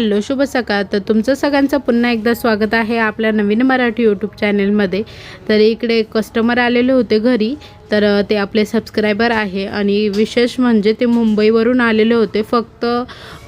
Hello शुभ सकाळ। तर तुमचं सगळ्यांचं पुन्हा एकदा स्वागत आहे आपल्या नवीन मराठी यूट्यूब चॅनलमध्ये। तर इकडे कस्टमर आलेले होते घरी, तर ते आपले सबस्क्रायबर आहे आणि विशेष म्हणजे ते मुंबईवरून आलेले होते फक्त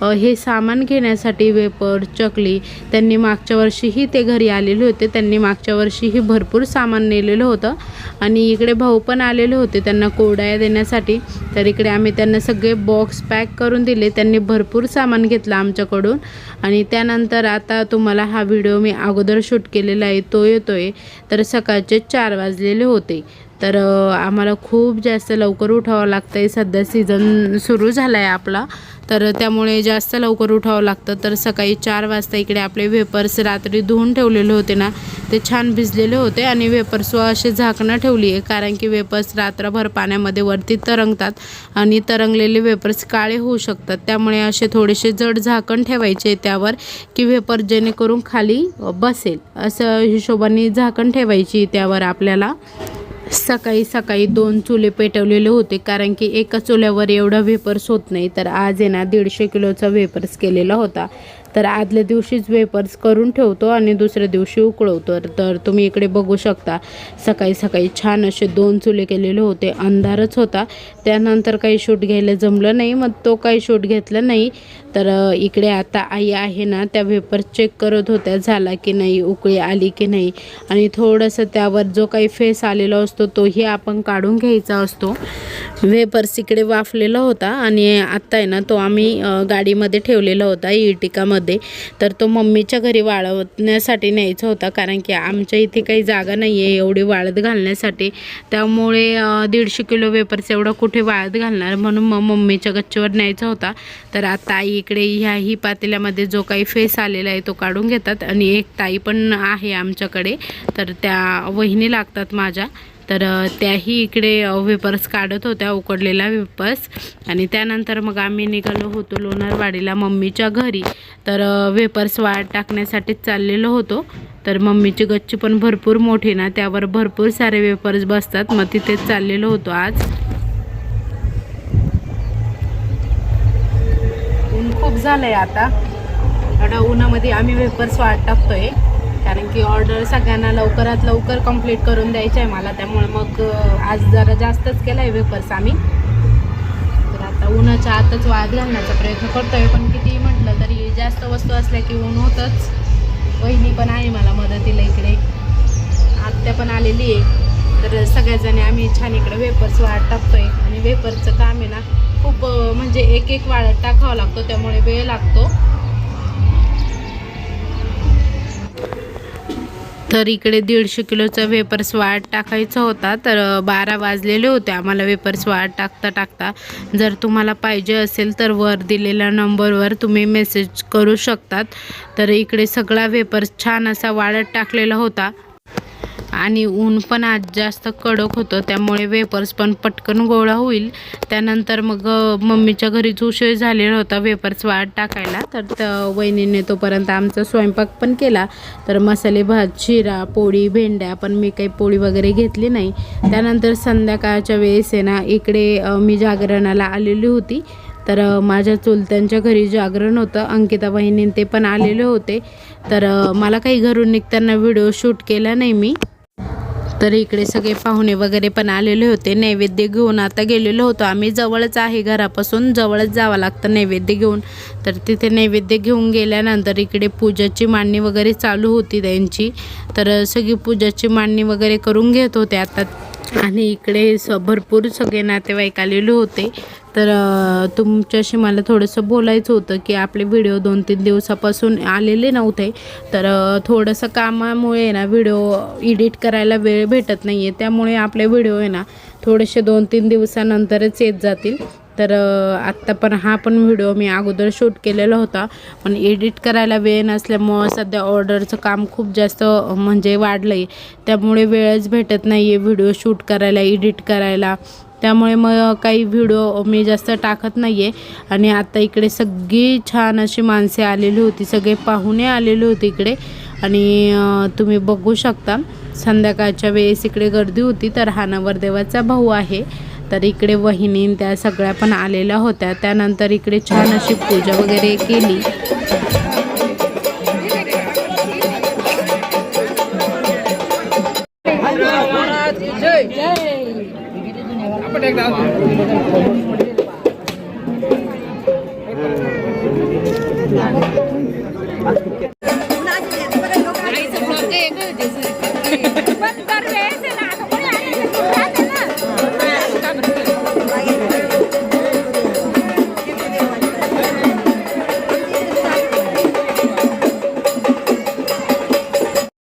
हे सामान घेण्यासाठी, वेपर चकली। त्यांनी मागच्या वर्षीही ते घरी आलेले होते, त्यांनी मागच्या वर्षीही भरपूर सामान नेलेलं होतं आणि इकडे भाऊ पण आलेले होते त्यांना कोरड्या देण्यासाठी। तर इकडे आम्ही त्यांना सगळे बॉक्स पॅक करून दिले, त्यांनी भरपूर सामान घेतलं आमच्याकडून। आणि त्यानंतर आता तुम्हाला हा व्हिडिओ मी अगोदर शूट केलेला आहे तो येतोय। तर सकाळचे 4 वाजलेले होते, तर आम्हाला खूप जास्त लवकर उठावं लागतंय। सध्या सीझन सुरू झाला आहे आपला, तर त्यामुळे जास्त लवकर उठावं लागतं। तर सकाळी 4 वाजता इकडे आपले वेपर्स रात्री धुवून ठेवलेले होते ना, ते छान भिजलेले होते आणि वेपर्सवर असे झाकणं ठेवली आहे, कारण की वेपर्स रात्रभर पाण्यामध्ये वरती तरंगतात आणि तरंगलेले वेपर्स काळे होऊ शकतात। त्यामुळे असे थोडेसे जड झाकण ठेवायचे त्यावर, की वेपर जेणेकरून खाली बसेल असं हिशोबाने झाकण ठेवायची त्यावर आपल्याला। सकाळी सकाळी 2 चुले पेटवलेले होते, कारण की एका चुल्यावर एवढा वेपर्स होत नाही। तर आज आहे ना 150 किलोचा वेपर्स केलेला होता, तर आदल्या दिवशीच वेपर्स करून ठेवतो आणि दुसऱ्या दिवशी उकळवतो। तर तुम्ही इकडे बघू शकता सकाळी सकाळी छान असे 2 चुले केलेले होते, अंधारच होता। त्यानंतर काही शूट घ्यायला जमलं नाही, मग तो काही शूट घेतला नाही। तर इकडे आता आई आहे ना त्या वेपर चेक करत होत्या झाला की नाही, उकळी आली की नाही, आणि थोडंसं त्यावर जो काही फेस आलेला असतो तोही आपण काढून घ्यायचा असतो। वेपर्स इकडे वाफलेला होता आणि आत्ता आहे ना तो आम्ही गाडीमध्ये ठेवलेला होता इर्टिकामध्ये। तर तो मम्मीच्या घरी वाळवण्यासाठी न्यायचा होता, कारण की आमच्या इथे काही जागा नाही आहे एवढी वाळत घालण्यासाठी। त्यामुळे 150 किलो वेपर्स एवढं कुठे वाळत घालणार, म्हणून मग मम्मीच्या गच्चीवर न्यायचा होता। तर आता आई इकडे ह्याही पातेल्यामध्ये जो काही फेस आलेला आहे तो काढून घेतात। आणि एक ताई पण आहे आमच्याकडे, तर त्या वहिनी लागतात माझ्या, तर त्याही इकडे वेपर्स काढत होत्या, उकडलेला वेपर्स। आणि त्यानंतर मग आम्ही निघालो होतो लोणारवाडीला मम्मीच्या घरी। तर वेपर्स वाळत टाकण्यासाठीच चाललेलो होतो। तर मम्मीची गच्ची पण भरपूर मोठी ना, त्यावर भरपूर सारे वेपर्स बसतात, मग तिथेच चाललेलो होतो आज। ऊन खूप झालंय आता, एवढ्या उन्हामध्ये आम्ही वेपर्स वाळत टाकतोय, कारण की ऑर्डर सगळ्यांना लवकरात लवकर कंप्लीट करून द्यायचं आहे मला। त्यामुळे मग आज जरा जास्तच केला आहे वेपर्स आम्ही। तर आता उन्हाच्या आतच वाळत घालण्याचा प्रयत्न करतोय, पण कितीही म्हटलं तरी जास्त वस्तू असल्या की ऊन होतंच। वहिनी पण आहे मला मदतीला इकडे, आत्या पण आलेली आहे। तर सगळ्याजणी आम्ही छान इकडे वेपर्स वाळत टाकतोय। आणि वेपर्सचं काम आहे ना खूप म्हणजे एक एक वाळत टाकावं लागतो, त्यामुळे वेळ लागतो। तर इकडे 150 किलोचा वेपर्स वाळत टाकायचा होता, तर 12 वाजलेले होते आम्हाला वेपर्स वाळत टाकता टाकता। जर तुम्हाला पाहिजे असेल तर वर दिलेल्या नंबरवर तुम्ही मेसेज करू शकतात। तर इकडे सगळा वेपर्स छान असा वाळत टाकलेला होता आणि ऊन पण आज जास्त कडक होतं, त्यामुळे वेपर्स पण पटकन गोळा होईल। त्यानंतर मग मम्मीच्या घरीच उशीर झालेला होता वेपर्स वाळत टाकायला। तर वहिनीने तोपर्यंत आमचा स्वयंपाक पण केला। तर मसाले भात, शिरा, पोळी, भेंड्या, पण मी काही पोळी वगैरे घेतली नाही। त्यानंतर संध्याकाळच्या वेळेस आहे ना इकडे मी जागरणाला आलेली होती। तर माझ्या चुलत्यांच्या घरी जागरण होतं, अंकिता वहिनी ते पण आलेले होते। तर मला काही घरून निघताना व्हिडिओ शूट केला नाही मी। तर इकडे सगळे पाहुणे वगैरे पण आलेले होते, नैवेद्य घेऊन आता गेलेलो होतो आम्ही। जवळच आहे, घरापासून जवळच जावं लागतं नैवेद्य घेऊन। तर तिथे नैवेद्य घेऊन गेल्यानंतर इकडे पूजाची मांडणी वगैरे चालू होती त्यांची। तर सगळी पूजाची मांडणी वगैरे करून घेत होते आता। आणि इकडे भरपूर सगळे नातेवाईक आलेले होते। तर तुमच्याशी मला थोडंसं बोलायचं होतं की आपले व्हिडिओ 2-3 दिवसापासून आलेले नव्हते। तर थोडंसं कामामुळे ना व्हिडिओ एडिट करायला वेळ भेटत नाही आहे, त्यामुळे आपले व्हिडिओ आहे ना थोडेसे 2-3 दिवसानंतरच येत जातील। तर आत्ता पण हा पण व्हिडिओ मी अगोदर शूट केलेला होता, पण एडिट करायला वेळ नसल्यामुळं सध्या ऑर्डरचं काम खूप जास्त म्हणजे वाढलं आहे, त्यामुळे वेळच भेटत नाही आहे व्हिडिओ शूट करायला, एडिट करायला। त्यामुळे मग काही व्हिडिओ मी जास्त टाकत नाही आहे। आणि आता इकडे सगळी छान अशी माणसे आलेली होती, सगळे पाहुणे आलेले होते इकडे। आणि तुम्ही बघू शकता संध्याकाळच्या वेळेस इकडे गर्दी होती। तर हा नवरदेवाचा भाऊ आहे, तर इकडे वहिनी त्या सगळ्या पण आलेल्या होत्या। त्यानंतर इकडे छान अशी पूजा वगैरे केली।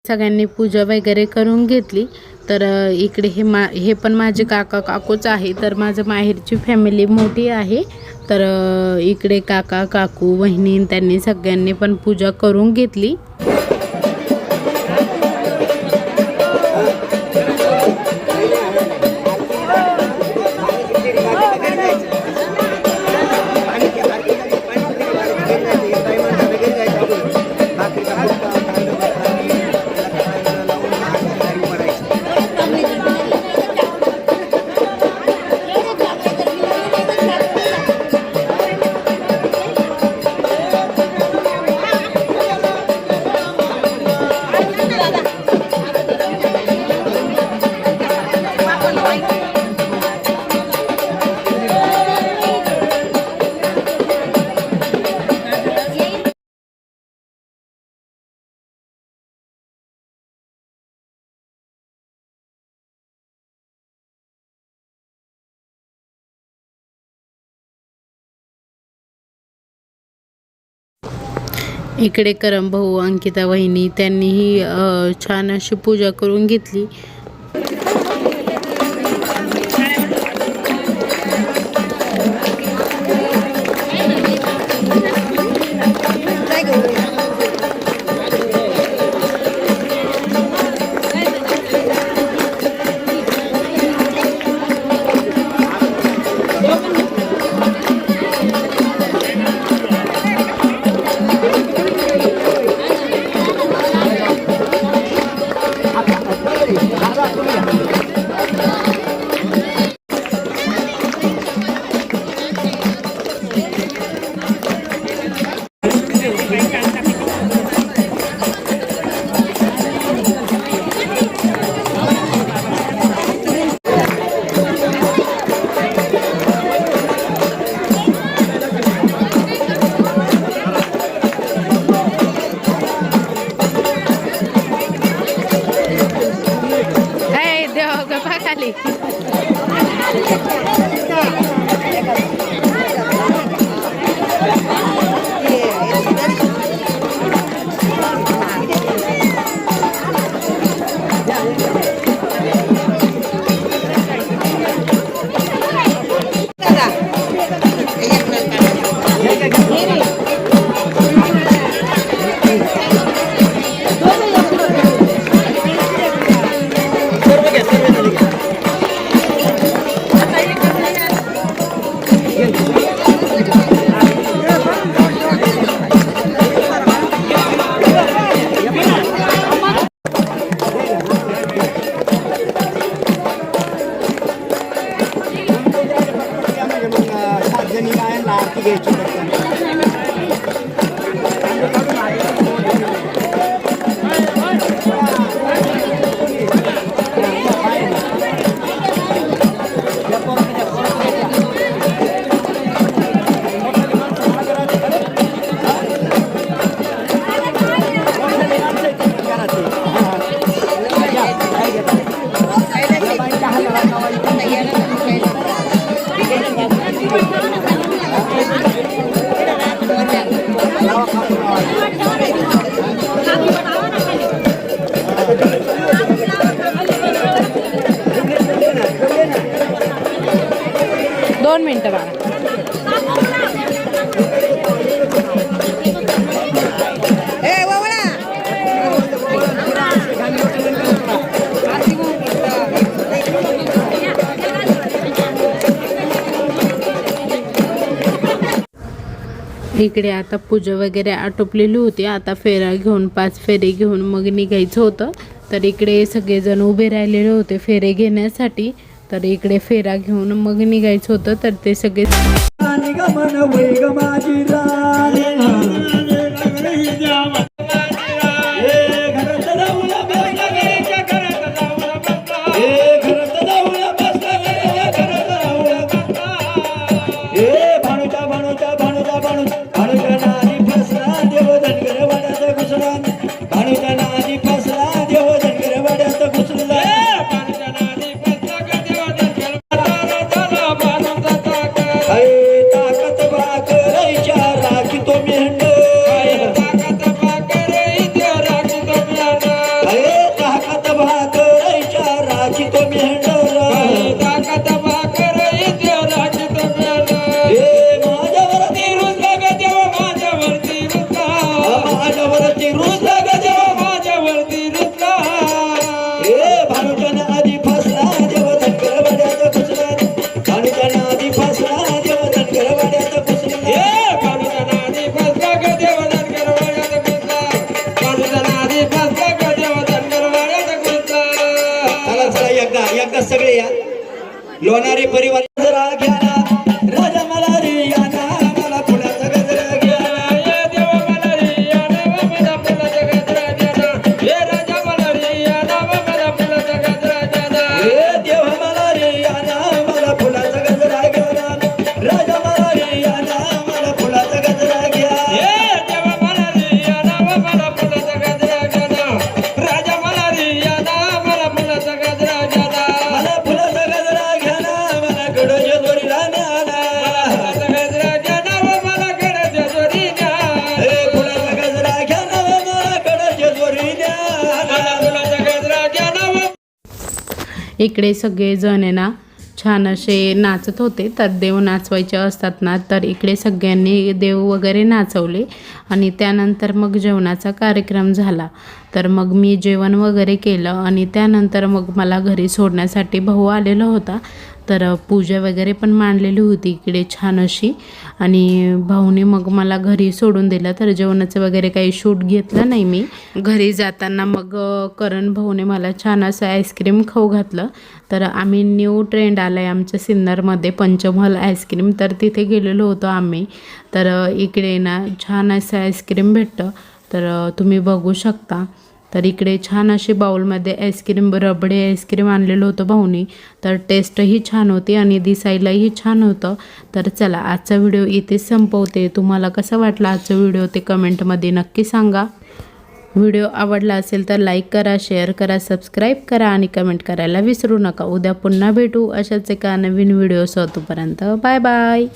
सगळ्यांनी पूजा वगैरे करून घेतली। तर इकडे हे पण माझे काका काकूच आहे। तर माझं माहेरची फॅमिली मोठी आहे। तर इकडे काका काकू वहिनी त्यांनी सगळ्यांनी पण पूजा करून घेतली। इकडे करम भाऊ अंकिता वहिनी त्यांनीही छान अशी पूजा करून घेतली। दोन मिनिटं बाळा. इकडे आता पूजा वगैरे आटोपलेली होती. आता फेरा घेऊन 5 फेरे घेऊन मग निघायचं होतं. तर इकडे सगळेजण उभे राहिलेले होते फेरे घेण्यासाठी. तर इकडे फेरा घेऊन मग निघायचं होतं. तर ते सगळे होणारे परिवार गजरा घ्या ना राजा मला रे या ना मला फुलाचा गजरा घ्या ना ये देव मला रे या ना मला फुलाचा गजरा घ्या ना हे राजा मला रे या ना मला फुलाचा गजरा घ्या ना हे देव मला रे या ना मला फुलाचा गजरा घ्या ना राजा मला रे या ना मला फुलाचा गजरा घ्या हे देव मला रे या ना मला फुलाचा गजरा घ्या ना राजा मला रे या ना मला फुलाचा गजरा घ्या ना मला फुलाचा गजरा घ्या ना मला गडोच्या जोडीला न्या ना फुलाचा गजरा घ्या ना मला गडोच्या जोडी न्या हे फुलाचा गजरा घ्या ना मला गडोच्या जोडी न्या मला फुलाचा गजरा घ्या ना इकडे सगळे जण आहे ना छान असे नाचत होते. तर देव नाचवायचे असतात ना, तर इकडे सगळ्यांनी देव वगैरे नाचवले आणि त्यानंतर मग जेवणाचा कार्यक्रम झाला. तर मग मी जेवण वगैरे केलं आणि त्यानंतर मग मला घरी सोडण्यासाठी भाऊ आलेला होता. तर पूजा वगैरे पण मांडलेली होती इकडे छान अशी आणि भाऊने मग मला घरी सोडून दिलं. तर जेवणाचं वगैरे काही शूट घेतलं नाही मी. घरी जाताना मग करण भाऊने मला छान असं आईस्क्रीम खाऊ घातलं. तर आम्ही न्यू ट्रेंड आला आहे आमच्या सिन्नरमध्ये पंचमहल आईस्क्रीम, तर तिथे गेलेलो होतो आम्ही. तर इकडे ना छान असं आईस्क्रीम भेटतं, तर तुम्ही बघू शकता. तर इकडे छान अशी बाउलमध्ये आईस्क्रीम रबडी आईस्क्रीम आणलेलं होतं भाऊनी. तर टेस्टही छान होती आणि दिसायलाही छान होतं. तर चला आजचा व्हिडिओ इथेच संपवते. तुम्हाला कसा वाटला आजचा व्हिडिओ ते कमेंटमध्ये नक्की सांगा. व्हिडिओ आवडला असेल तर लाईक करा, शेअर करा, सबस्क्राईब करा आणि कमेंट करायला विसरू नका. उद्या पुन्हा भेटू अशाच एका नवीन व्हिडिओसह. तोपर्यंत बाय बाय.